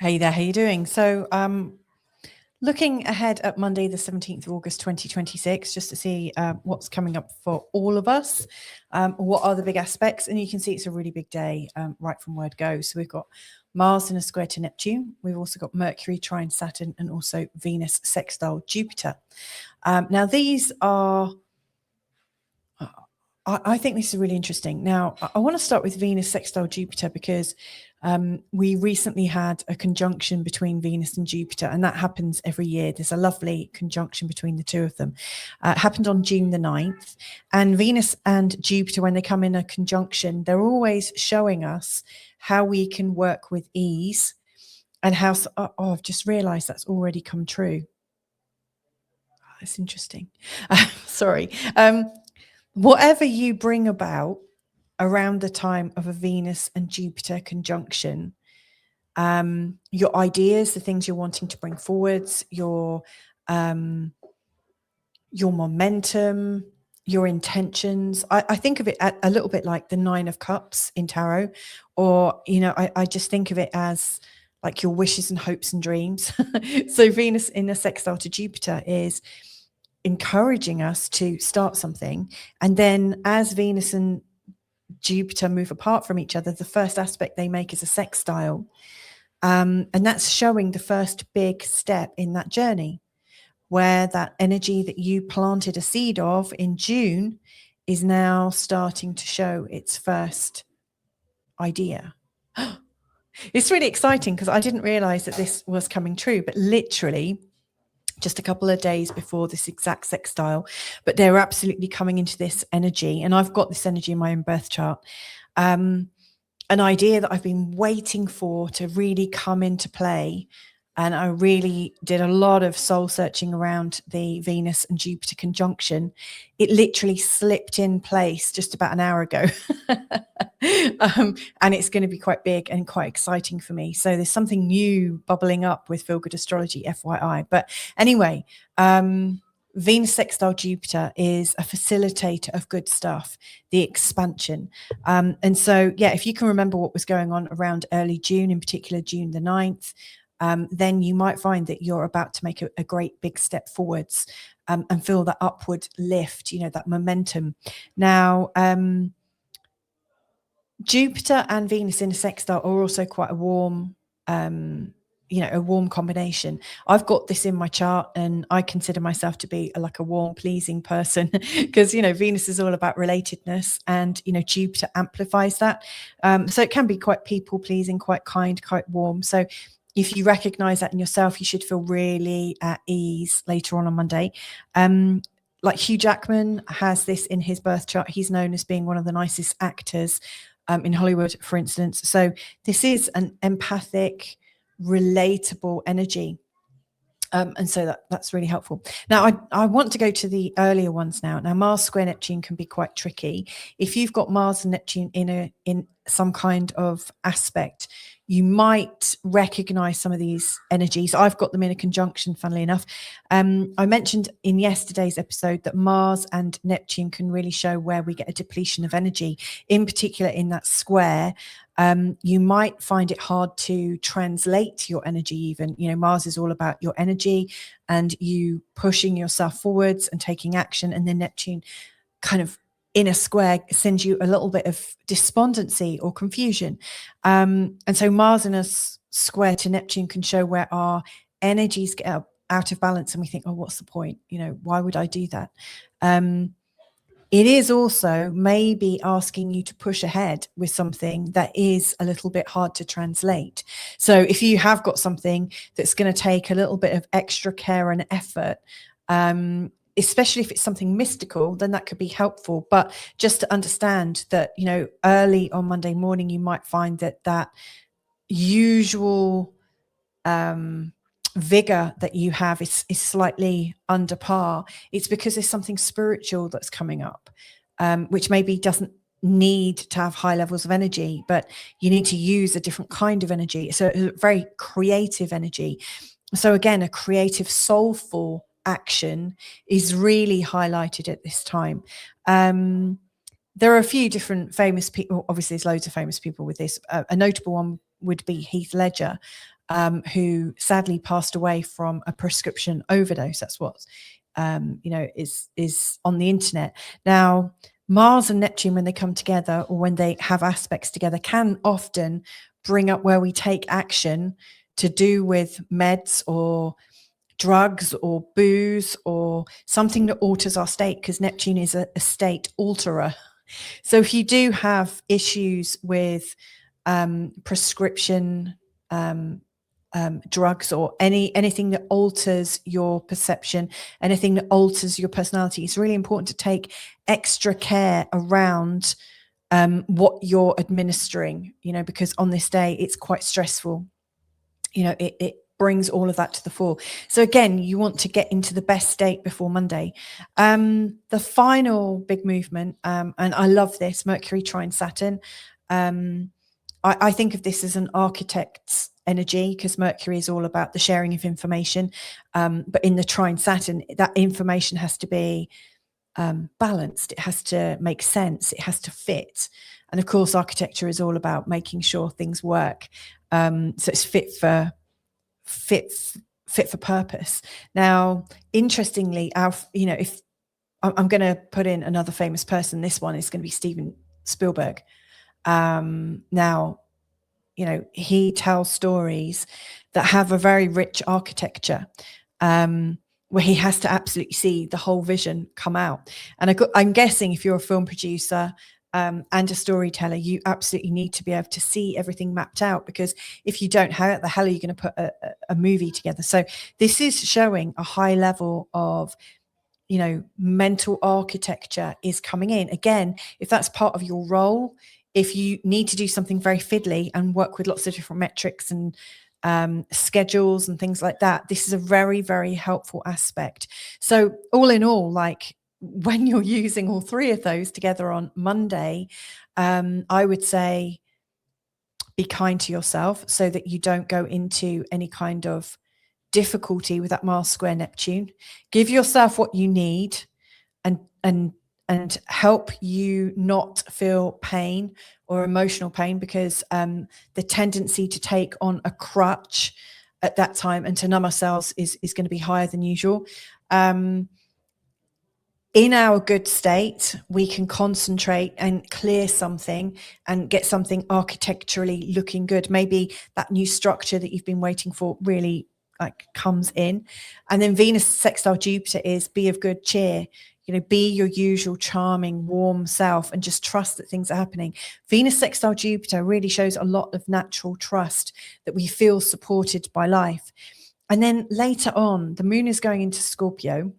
Hey there, how you doing? So, looking ahead at Monday, the 17th of August, 2026, just to see what's coming up for all of us. What are the big aspects? And you can see it's a really big day right from word go. So we've got Mars in a square to Neptune. We've also got Mercury, trine Saturn, and also Venus, sextile Jupiter. Now, these are... I think this is really interesting. Now, I want to start with Venus sextile Jupiter because we recently had a conjunction between Venus and Jupiter, and that happens every year. There's a lovely conjunction between the two of them. It happened on June the 9th, and Venus and Jupiter, when they come in a conjunction, they're always showing us how we can work with ease and how... Oh, I've just realized that's already come true. Oh, that's interesting. Sorry. Whatever you bring about around the time of a Venus and Jupiter conjunction, your ideas, the things you're wanting to bring forwards, your momentum, your intentions. I think of it a little bit like the Nine of Cups in tarot, or, I just think of it as like your wishes and hopes and dreams. So Venus in a sextile to Jupiter is encouraging us to start something, and then as Venus and Jupiter move apart from each other, the first aspect they make is a sextile, and that's showing the first big step in that journey, where that energy that you planted a seed of in June is now starting to show its first idea. It's really exciting because I didn't realize that this was coming true, but literally just a couple of days before this exact sextile, but they're absolutely coming into this energy. And I've got this energy in my own birth chart. An idea that I've been waiting for to really come into play. And I really did a lot of soul searching around the Venus and Jupiter conjunction. It literally slipped in place just about an hour ago. And it's going to be quite big and quite exciting for me. So there's something new bubbling up with Feel Good Astrology, FYI. But anyway, Venus sextile Jupiter is a facilitator of good stuff, the expansion. And so, yeah, if you can remember what was going on around early June, in particular June the 9th, then you might find that you're about to make a great big step forwards, and feel that upward lift, that momentum. Now, Jupiter and Venus in a sextile are also quite a warm, a warm combination. I've got this in my chart, and I consider myself to be like a warm, pleasing person because, Venus is all about relatedness, and, Jupiter amplifies that. So it can be quite people pleasing, quite kind, quite warm. So if you recognize that in yourself, you should feel really at ease later on Monday. Like Hugh Jackman has this in his birth chart. He's known as being one of the nicest actors in Hollywood, for instance. So this is an empathic, relatable energy. And so that's really helpful. Now, I want to go to the earlier ones now. Now, Mars square Neptune can be quite tricky. If you've got Mars and Neptune in some kind of aspect, you might recognize some of these energies. I've got them in a conjunction, funnily enough. I mentioned in yesterday's episode that Mars and Neptune can really show where we get a depletion of energy, in particular in that square. You might find it hard to translate your energy even. Mars is all about your energy and you pushing yourself forwards and taking action. And then Neptune kind of in a square sends you a little bit of despondency or confusion. And so Mars in a square to Neptune can show where our energies get out of balance and we think, oh, what's the point? Why would I do that? It is also maybe asking you to push ahead with something that is a little bit hard to translate. So if you have got something that's going to take a little bit of extra care and effort, especially if it's something mystical, then that could be helpful. But just to understand that, early on Monday morning, you might find that usual vigor that you have is slightly under par. It's because there's something spiritual that's coming up, which maybe doesn't need to have high levels of energy, but you need to use a different kind of energy. So a very creative energy. So again, a creative, soulful action is really highlighted at this time. There are a few different famous people. Obviously, there's loads of famous people with this. A notable one would be Heath Ledger. who sadly passed away from a prescription overdose. That's what is on the internet now. Mars and Neptune, when they come together or when they have aspects together, can often bring up where we take action to do with meds or drugs or booze or something that alters our state, because Neptune is a state alterer. So if you do have issues with prescription drugs or anything that alters your perception, anything that alters your personality, it's really important to take extra care around what you're administering, because on this day it's quite stressful. It brings all of that to the fore. So again, you want to get into the best state before Monday. The final big movement, and I love this, Mercury trine Saturn. I think of this as an architect's energy, because Mercury is all about the sharing of information. But in the trine Saturn, that information has to be balanced. It has to make sense. It has to fit. And of course, architecture is all about making sure things work. So it's fit for purpose. Now, interestingly, if I'm going to put in another famous person, this one is going to be Steven Spielberg. Now, he tells stories that have a very rich architecture, where he has to absolutely see the whole vision come out. And I'm guessing if you're a film producer and a storyteller, you absolutely need to be able to see everything mapped out, because if you don't, how the hell are you going to put a movie together? So this is showing a high level of mental architecture is coming in. Again, if that's part of your role, if you need to do something very fiddly and work with lots of different metrics and schedules and things like that, this is a very, very helpful aspect. So all in all, like when you're using all three of those together on Monday, I would say be kind to yourself so that you don't go into any kind of difficulty with that Mars square Neptune. Give yourself what you need and help you not feel pain or emotional pain, because the tendency to take on a crutch at that time and to numb ourselves is going to be higher than usual. In our good state, we can concentrate and clear something and get something architecturally looking good. Maybe that new structure that you've been waiting for really comes in. And then Venus sextile Jupiter is be of good cheer. Be your usual charming, warm self and just trust that things are happening. Venus sextile Jupiter really shows a lot of natural trust, that we feel supported by life. And then later on, the moon is going into Scorpio,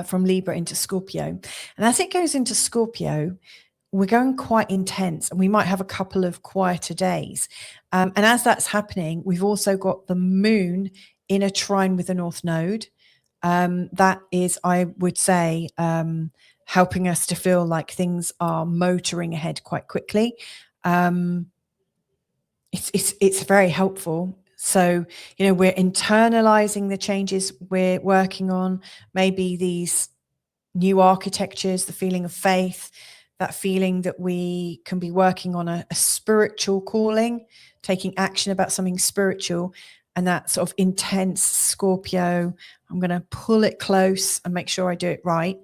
from Libra into Scorpio. And as it goes into Scorpio, we're going quite intense, and we might have a couple of quieter days. And as that's happening, we've also got the moon in a trine with the North Node. That is, I would say, helping us to feel like things are motoring ahead quite quickly. It's very helpful. So, we're internalizing the changes we're working on, maybe these new architectures, the feeling of faith, that feeling that we can be working on a spiritual calling, taking action about something spiritual. And that sort of intense Scorpio, I'm going to pull it close and make sure I do it right.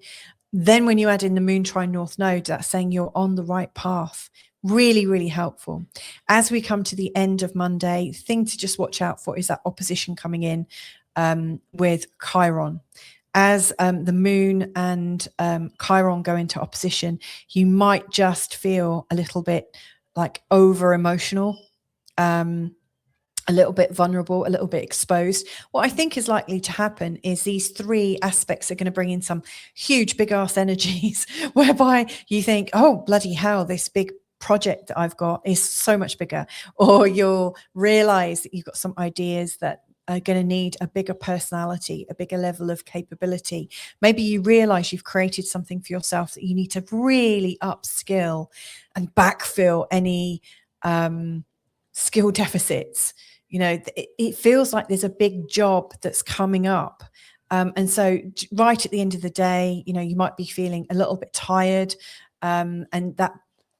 Then when you add in the moon trine North Node, that's saying you're on the right path. Really, really helpful. As we come to the end of Monday, the thing to just watch out for is that opposition coming in with Chiron. As the moon and Chiron go into opposition, you might just feel a little bit like over emotional, a little bit vulnerable, a little bit exposed. What I think is likely to happen is these three aspects are going to bring in some huge big ass energies whereby you think, oh, bloody hell, this big project that I've got is so much bigger. Or you'll realize that you've got some ideas that are going to need a bigger personality, a bigger level of capability. Maybe you realize you've created something for yourself that you need to really upskill and backfill any skill deficits. It feels like there's a big job that's coming up. And so right at the end of the day, you might be feeling a little bit tired, and that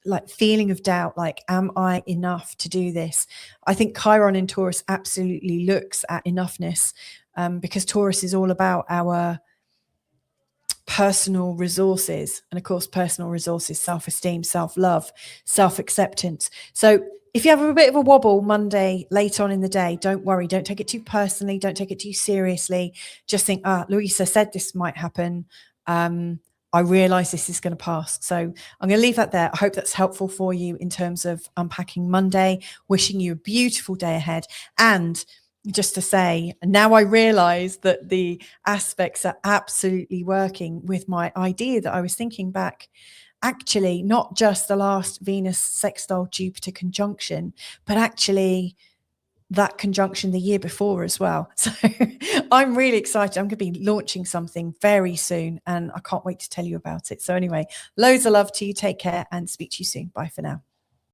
like feeling of doubt, like, am I enough to do this? I think Chiron in Taurus absolutely looks at enoughness, because Taurus is all about our personal resources. And of course, personal resources, self-esteem, self-love, self-acceptance. So if you have a bit of a wobble Monday late on in the day, don't worry. Don't take it too personally. Don't take it too seriously. Just think, Louisa said this might happen. I realize this is going to pass. So I'm going to leave that there. I hope that's helpful for you in terms of unpacking Monday. Wishing you a beautiful day ahead. And just to say, now I realize that the aspects are absolutely working with my idea that I was thinking back. Actually, not just the last Venus sextile Jupiter conjunction, but actually that conjunction the year before as well. So I'm really excited. I'm going to be launching something very soon, and I can't wait to tell you about it. So anyway, loads of love to you. Take care and speak to you soon. Bye for now.